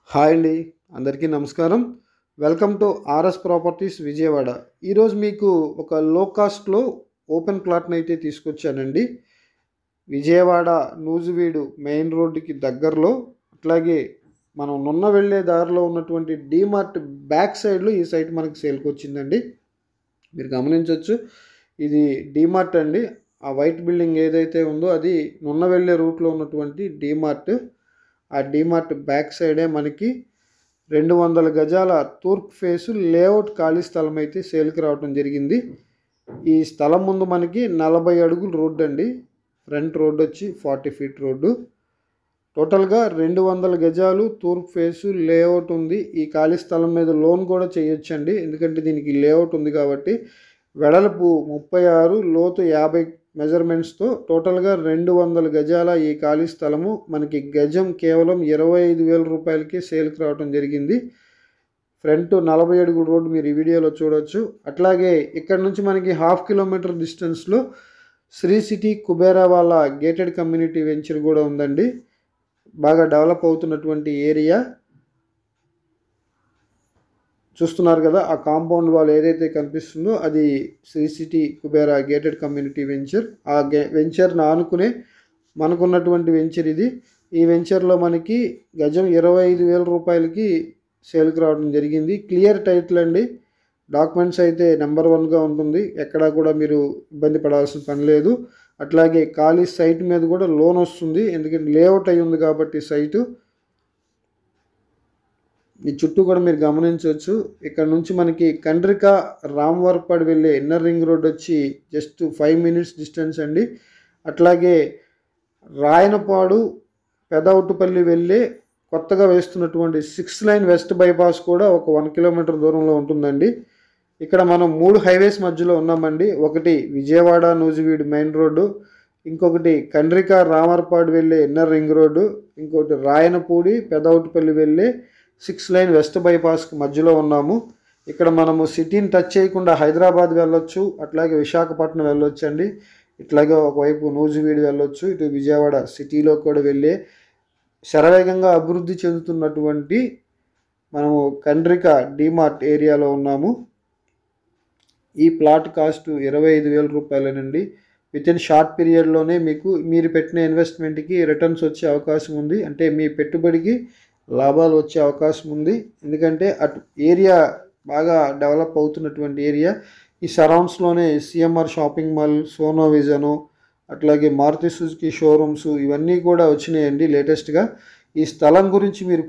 Hi అండి, అందరికీ నమస్కారం. Welcome to RS properties Vijayawada. ఈరోజు మీకు ఒక లో కాస్ట్లో ఓపెన్ ప్లాట్ని అయితే తీసుకొచ్చానండి. విజయవాడ నూజివీడు మెయిన్ రోడ్డుకి దగ్గరలో, అట్లాగే మనం నున్న వెళ్ళే దారిలో ఉన్నటువంటి డీమార్ట్ బ్యాక్ సైడ్లో ఈ సైట్ మనకి సేల్కి వచ్చిందండి. మీరు గమనించవచ్చు, ఇది డీమార్ట్ అండి. ఆ వైట్ బిల్డింగ్ ఏదైతే ఉందో అది నున్న వెళ్ళే రూట్లో ఉన్నటువంటి డీమార్ట్. ఆ డీమార్ట్ బ్యాక్ సైడే మనకి 200 గజాల తూర్పు ఫేసు లేఅవుట్ ఖాళీ స్థలం అయితే సేల్కి రావడం జరిగింది. ఈ స్థలం ముందు మనకి 40 అడుగుల రోడ్డు అండి. ఫ్రంట్ రోడ్డు వచ్చి 40 ఫీట్ రోడ్డు. టోటల్గా 200 గజాలు తూర్పు ఫేసు లేఅవుట్ ఉంది. ఈ ఖాళీ స్థలం మీద లోన్ కూడా చేయొచ్చండి, ఎందుకంటే దీనికి లేఅవుట్ ఉంది కాబట్టి. వెడల్పు 36, లోతు 50 మెజర్మెంట్స్తో టోటల్గా 200 గజాల ఈ ఖాళీ స్థలము మనకి గజం కేవలం 25,000 రూపాయలకి సేల్కి రావడం జరిగింది. ఫ్రంట్ 40 అడుగుల రోడ్డు మీరు ఈ వీడియోలో చూడవచ్చు. అట్లాగే ఇక్కడ నుంచి మనకి 1/2 కిలోమీటర్ డిస్టెన్స్లో శ్రీ సిటీ కుబేరా వాళ్ళ గేటెడ్ కమ్యూనిటీ వెంచర్ కూడా ఉందండి. బాగా డెవలప్ అవుతున్నటువంటి ఏరియా చూస్తున్నారు కదా. ఆ కాంపౌండ్ వాల్ ఏదైతే కనిపిస్తుందో అది Sri City Kubera gated community venture. ఆ వెంచర్ని ఆనుకునే మనకున్నటువంటి వెంచర్ ఇది. ఈ వెంచర్లో మనకి గజం 25,000 రూపాయలకి సేల్కి రావడం జరిగింది. క్లియర్ టైటిల్ అండి. డాక్యుమెంట్స్ అయితే నెంబర్ 1గా ఉంటుంది, ఎక్కడా కూడా మీరు ఇబ్బంది పడాల్సిన పని లేదు. అట్లాగే ఖాళీ సైట్ మీద కూడా లోన్ వస్తుంది, ఎందుకంటే లేఅవుట్ అయి ఉంది కాబట్టి సైటు. ఈ చుట్టూ కూడా మీరు గమనించవచ్చు. ఇక్కడ నుంచి మనకి కండ్రిక రామవరపాడు వెళ్ళే ఇన్నర్ రింగ్ రోడ్ వచ్చి జస్ట్ 5 మినిట్స్ డిస్టెన్స్ అండి. అట్లాగే రాయనపాడు పెదవుట్టుపల్లి వెళ్ళే కొత్తగా వేస్తున్నటువంటి 6 లైన్ వెస్ట్ బైపాస్ కూడా ఒక 1 కిలోమీటర్ దూరంలో ఉంటుందండి. ఇక్కడ మనం 3 హైవేస్ మధ్యలో ఉన్నామండి. ఒకటి విజయవాడ నూజివీడు మెయిన్ రోడ్డు, ఇంకొకటి కండ్రిక రామవరపాడు వెళ్ళే ఇన్నర్ రింగ్ రోడ్డు, ఇంకొకటి రాయనపూడి పెదవుట్టుపల్లి వెళ్ళే 6 లైన్ వెస్ట్ బైపాస్కి మధ్యలో ఉన్నాము. ఇక్కడ మనము సిటీని టచ్ చేయకుండా హైదరాబాద్ వెళ్ళొచ్చు, అట్లాగే విశాఖపట్నం వెళ్ళొచ్చు అండి. ఇట్లాగే ఒకవైపు నూజివీడు వెళ్ళొచ్చు, ఇటు విజయవాడ సిటీలో కూడా వెళ్ళే శరవేగంగా అభివృద్ధి చెందుతున్నటువంటి మనము కండ్రిక డీమార్ట్ ఏరియాలో ఉన్నాము. ఈ ప్లాట్ కాస్ట్ 25,000 రూపాయలేనండి. వితిన్ షార్ట్ పీరియడ్లోనే మీరు పెట్టిన ఇన్వెస్ట్మెంట్కి రిటర్న్స్ వచ్చే అవకాశం ఉంది, అంటే మీ పెట్టుబడికి లాభాలు వచ్చే అవకాశం ఉంది. ఎందుకంటే అటు ఏరియా బాగా డెవలప్ అవుతున్నటువంటి ఏరియా. ఈ సరౌండ్స్లోనే CMR shopping mall, Sonovision, అట్లాగే మారుతి సుజుకి షోరూమ్స్ ఇవన్నీ కూడా వచ్చినాయండి లేటెస్ట్గా. ఈ స్థలం గురించి మీరు